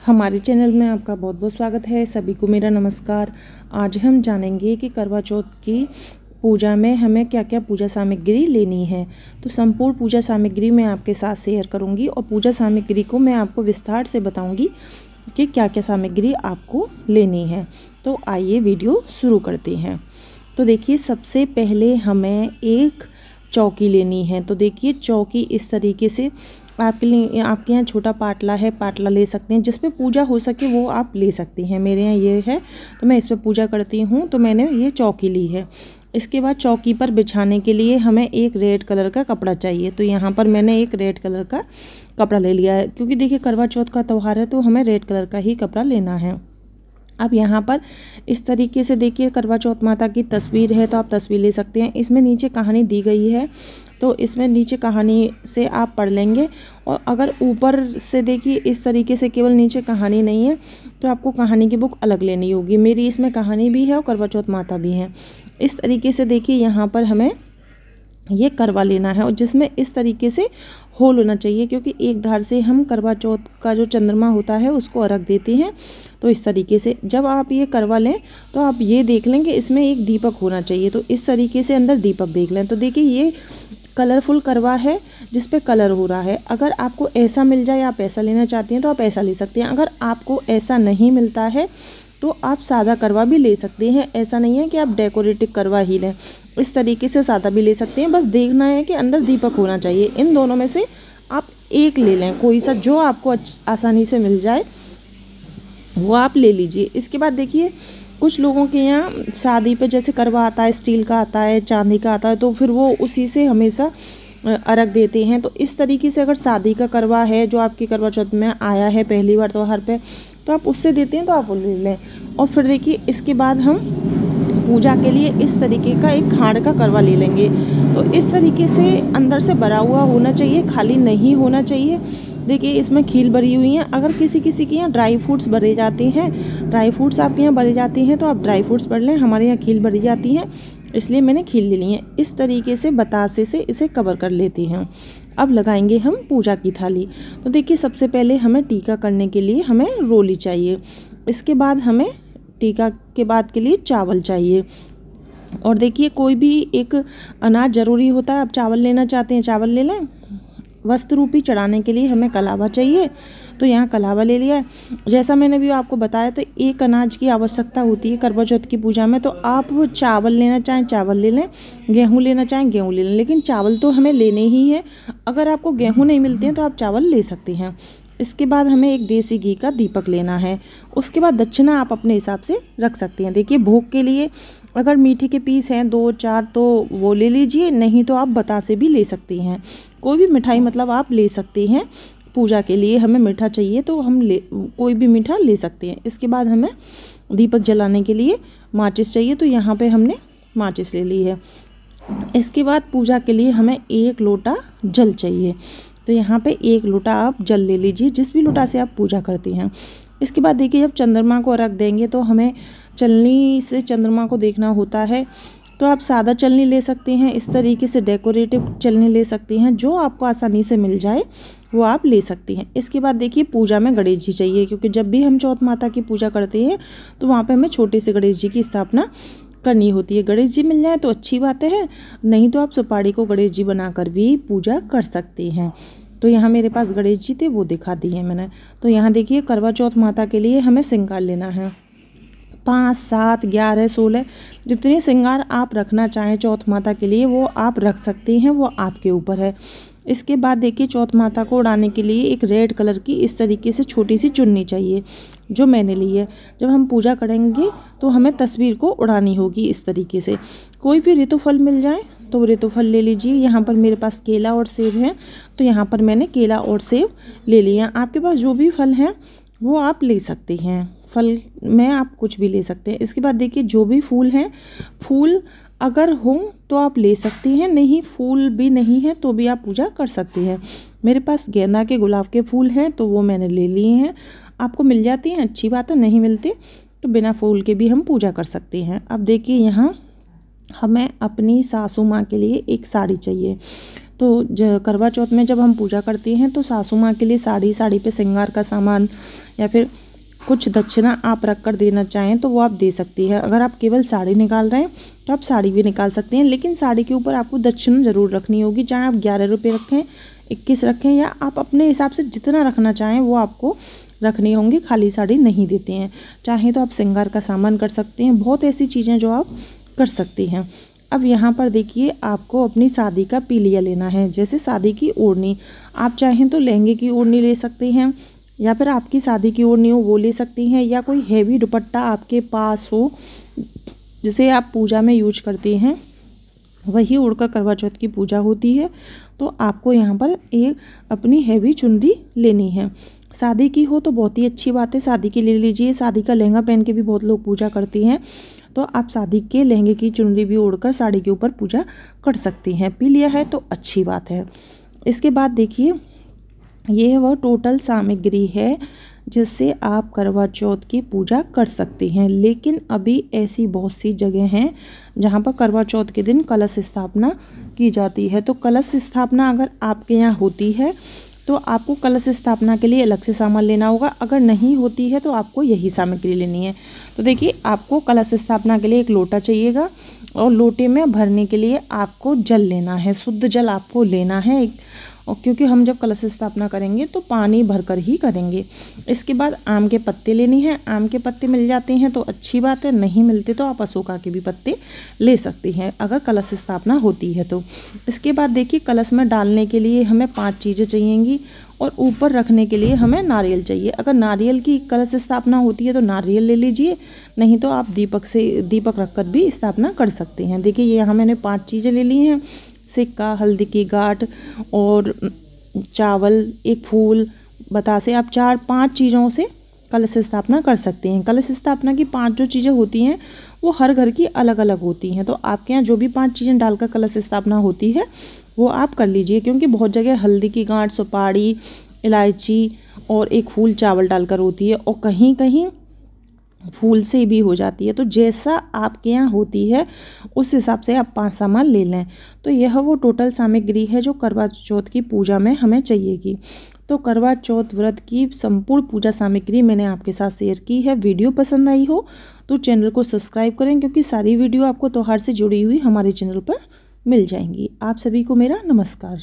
हमारे चैनल में आपका बहुत बहुत स्वागत है। सभी को मेरा नमस्कार। आज हम जानेंगे कि करवा चौथ की पूजा में हमें क्या क्या पूजा सामग्री लेनी है। तो संपूर्ण पूजा सामग्री मैं आपके साथ शेयर करूंगी और पूजा सामग्री को मैं आपको विस्तार से बताऊंगी कि क्या क्या सामग्री आपको लेनी है। तो आइए वीडियो शुरू करते हैं। तो देखिए, सबसे पहले हमें एक चौकी लेनी है। तो देखिए, चौकी इस तरीके से आपके यहाँ छोटा पाटला है, पाटला ले सकते हैं, जिस पे पूजा हो सके वो आप ले सकती हैं। मेरे यहाँ ये है तो मैं इस पे पूजा करती हूँ, तो मैंने ये चौकी ली है। इसके बाद चौकी पर बिछाने के लिए हमें एक रेड कलर का कपड़ा चाहिए। तो यहाँ पर मैंने एक रेड कलर का कपड़ा ले लिया है, क्योंकि देखिए करवा चौथ का त्यौहार है तो हमें रेड कलर का ही कपड़ा लेना है। अब यहाँ पर इस तरीके से देखिए, करवा चौथ माता की तस्वीर है तो आप तस्वीर ले सकते हैं। इसमें नीचे कहानी दी गई है, तो इसमें नीचे कहानी से आप पढ़ लेंगे। और अगर ऊपर से देखिए इस तरीके से केवल नीचे कहानी नहीं है तो आपको कहानी की बुक अलग लेनी होगी। मेरी इसमें कहानी भी है और करवा चौथ माता भी है। इस तरीके से देखिए यहाँ पर हमें ये करवा लेना है, और जिसमें इस तरीके से होल होना चाहिए, क्योंकि एक धार से हम करवा चौथ का जो चंद्रमा होता है उसको अर्घ देते हैं। तो इस तरीके से जब आप ये करवा लें तो आप ये देख लें कि इसमें एक दीपक होना चाहिए। तो इस तरीके से अंदर दीपक देख लें। तो देखिए, ये कलरफुल करवा है जिस पे कलर हो रहा है। अगर आपको ऐसा मिल जाए, आप ऐसा लेना चाहती हैं तो आप ऐसा ले सकते हैं। अगर आपको ऐसा नहीं मिलता है तो आप सादा करवा भी ले सकते हैं। ऐसा नहीं है कि आप डेकोरेटिव करवा ही लें, इस तरीके से सादा भी ले सकते हैं। बस देखना है कि अंदर दीपक होना चाहिए। इन दोनों में से आप एक ले लें, कोई सा जो आपको आसानी से मिल जाए वो आप ले लीजिए। इसके बाद देखिए, कुछ लोगों के यहाँ शादी पे जैसे करवा आता है, स्टील का आता है, चांदी का आता है, तो फिर वो उसी से हमेशा अर्घ देते हैं। तो इस तरीके से अगर शादी का करवा है जो आपकी करवा चौथ में आया है पहली बार त्योहार पे, तो आप उससे देते हैं तो आप वो ले लें। और फिर देखिए, इसके बाद हम पूजा के लिए इस तरीके का एक खाड़ का करवा ले लेंगे। तो इस तरीके से अंदर से भरा हुआ होना चाहिए, खाली नहीं होना चाहिए। देखिए, इसमें खील भरी हुई हैं। अगर किसी किसी के यहाँ ड्राई फ्रूट्स भरे जाते हैं, ड्राई फ्रूट्स आपके यहाँ भरे जाते हैं तो आप ड्राई फ्रूट्स भर लें। हमारे यहाँ खील भरी जाती है, इसलिए मैंने खील ले ली है। इस तरीके से बतासे से इसे कवर कर लेते हैं। अब लगाएंगे हम पूजा की थाली। तो देखिए, सबसे पहले हमें टीका करने के लिए हमें रोली चाहिए। इसके बाद हमें टीका के बाद के लिए चावल चाहिए। और देखिए, कोई भी एक अनाज ज़रूरी होता है। आप चावल लेना चाहते हैं, चावल ले लें। वस्त्र रूपी चढ़ाने के लिए हमें कलावा चाहिए, तो यहाँ कलावा ले लिया है। जैसा मैंने भी आपको बताया, तो एक अनाज की आवश्यकता होती है करवा चौथ की पूजा में। तो आप वो चावल लेना चाहें चावल ले लें, गेहूँ लेना चाहें गेहूँ ले लें, लेकिन चावल तो हमें लेने ही है। अगर आपको गेहूँ नहीं मिलते हैं तो आप चावल ले सकते हैं। इसके बाद हमें एक देसी घी का दीपक लेना है। उसके बाद दक्षिणा आप अपने हिसाब से रख सकते हैं। देखिए, भोग के लिए अगर मीठे के पीस हैं 2-4 तो वो ले लीजिए, नहीं तो आप बतासे भी ले सकती हैं। कोई भी मिठाई मतलब आप ले सकते हैं। पूजा के लिए हमें मीठा चाहिए तो हम कोई भी मीठा ले सकते हैं। इसके बाद हमें दीपक जलाने के लिए माचिस चाहिए, तो यहाँ पे हमने माचिस ले ली है। इसके बाद पूजा के लिए हमें 1 लोटा जल चाहिए, तो यहाँ पे 1 लोटा आप जल ले लीजिए, जिस भी लोटा से आप पूजा करती हैं। इसके बाद देखिए, जब चंद्रमा को अर्घ देंगे तो हमें चलनी से चंद्रमा को देखना होता है। तो आप सादा चलनी ले सकते हैं, इस तरीके से डेकोरेटिव चलनी ले सकती हैं, जो आपको आसानी से मिल जाए वो आप ले सकती हैं। इसके बाद देखिए, पूजा में गणेश जी चाहिए, क्योंकि जब भी हम चौथ माता की पूजा करते हैं तो वहाँ पे हमें छोटे से गणेश जी की स्थापना करनी होती है। गणेश जी मिल जाए तो अच्छी बात है, नहीं तो आप सुपारी को गणेश जी बनाकर भी पूजा कर सकते हैं। तो यहाँ मेरे पास गणेश जी थे, वो दिखा दिए मैंने। तो यहाँ देखिए, करवा चौथ माता के लिए हमें श्रृंगार लेना है। 5, 7, 11, 16 जितने श्रृंगार आप रखना चाहें चौथ माता के लिए वो आप रख सकते हैं, वो आपके ऊपर है। इसके बाद देखिए, चौथ माता को उड़ाने के लिए एक रेड कलर की इस तरीके से छोटी सी चुन्नी चाहिए, जो मैंने ली है। जब हम पूजा करेंगे तो हमें तस्वीर को उड़ानी होगी इस तरीके से। कोई भी ऋतुफल मिल जाए तो ऋतुफल ले लीजिए। यहाँ पर मेरे पास केला और सेब है, तो यहाँ पर मैंने केला और सेब ले लिया। आपके पास जो भी फल हैं वो आप ले सकते हैं, फल में आप कुछ भी ले सकते हैं। इसके बाद देखिए, जो भी फूल हैं, फूल अगर हों तो आप ले सकते हैं, नहीं फूल भी नहीं है तो भी आप पूजा कर सकते हैं। मेरे पास गेंदा के, गुलाब के फूल हैं तो वो मैंने ले लिए हैं। आपको मिल जाती हैं, अच्छी बात है, नहीं मिलते तो बिना फूल के भी हम पूजा कर सकते हैं। अब देखिए, यहाँ हमें अपनी सासू माँ के लिए एक साड़ी चाहिए। तो करवा चौथ में जब हम पूजा करते हैं तो सासू माँ के लिए साड़ी, साड़ी पे श्रृंगार का सामान या फिर कुछ दक्षिणा आप रख कर देना चाहें तो वो आप दे सकती है। अगर आप केवल साड़ी निकाल रहे हैं तो आप साड़ी भी निकाल सकते हैं, लेकिन साड़ी के ऊपर आपको दक्षिणा ज़रूर रखनी होगी। चाहे आप 11 रुपये रखें, 21 रखें, या आप अपने हिसाब से जितना रखना चाहें वो आपको रखनी होंगी। खाली साड़ी नहीं देते हैं। चाहे तो आप श्रृंगार का सामान कर सकते हैं। बहुत ऐसी चीज़ें जो आप कर सकती हैं। अब यहाँ पर देखिए, आपको अपनी शादी का पीलिया लेना है। जैसे शादी की ओढ़नी, आप चाहें तो लहंगे की ओढ़नी ले सकते हैं, या फिर आपकी शादी की ओढ़नी हो वो ले सकती हैं, या कोई हैवी दुपट्टा आपके पास हो जिसे आप पूजा में यूज करते हैं, वही ओढ़कर करवा चौथ की पूजा होती है। तो आपको यहाँ पर एक अपनी हैवी चुनरी लेनी है। शादी की हो तो बहुत ही अच्छी बात है, शादी की ले लीजिए। शादी का लहंगा पहन के भी बहुत लोग पूजा करते हैं, तो आप शादी के लहंगे की चुनरी भी ओढ़कर साड़ी के ऊपर पूजा कर सकती हैं। पी लिया है तो अच्छी बात है। इसके बाद देखिए, ये वह टोटल सामग्री है जिससे आप करवा चौथ की पूजा कर सकती हैं। लेकिन अभी ऐसी बहुत सी जगह हैं जहाँ पर करवा चौथ के दिन कलश स्थापना की जाती है। तो कलश स्थापना अगर आपके यहाँ होती है तो आपको कलश स्थापना के लिए अलग से सामान लेना होगा। अगर नहीं होती है तो आपको यही सामग्री लेनी है। तो देखिए, आपको कलश स्थापना के लिए एक लोटा चाहिएगा, और लोटे में भरने के लिए आपको जल लेना है। शुद्ध जल आपको लेना है, और क्योंकि हम जब कलश स्थापना करेंगे तो पानी भरकर ही करेंगे। इसके बाद आम के पत्ते लेने हैं। आम के पत्ते मिल जाते हैं तो अच्छी बात है, नहीं मिलते तो आप अशोका के भी पत्ते ले सकती हैं अगर कलश स्थापना होती है तो। इसके बाद देखिए, कलश में डालने के लिए हमें 5 चीज़ें चाहिएंगी, और ऊपर रखने के लिए हमें नारियल चाहिए। अगर नारियल की कलश स्थापना होती है तो नारियल ले लीजिए, नहीं तो आप दीपक रखकर भी स्थापना कर सकते हैं। देखिए, ये यहाँ मैंने 5 चीज़ें ले ली हैं। सिक्का, हल्दी की गांठ और चावल, एक फूल, बतासे। आप 4-5 चीज़ों से कलश स्थापना कर सकते हैं। कलश स्थापना की 5 जो चीज़ें होती हैं वो हर घर की अलग अलग होती हैं। तो आपके यहाँ जो भी 5 चीज़ें डालकर कलश स्थापना होती है वो आप कर लीजिए, क्योंकि बहुत जगह हल्दी की गांठ, सुपारी, इलायची और एक फूल चावल डालकर होती है, और कहीं कहीं फूल से भी हो जाती है। तो जैसा आपके यहाँ होती है उस हिसाब से आप 5 सामान ले लें। तो यह वो टोटल सामग्री है जो करवा चौथ की पूजा में हमें चाहिएगी। तो करवा चौथ व्रत की संपूर्ण पूजा सामग्री मैंने आपके साथ शेयर की है। वीडियो पसंद आई हो तो चैनल को सब्सक्राइब करें, क्योंकि सारी वीडियो आपको त्योहार से जुड़ी हुई हमारे चैनल पर मिल जाएंगी। आप सभी को मेरा नमस्कार।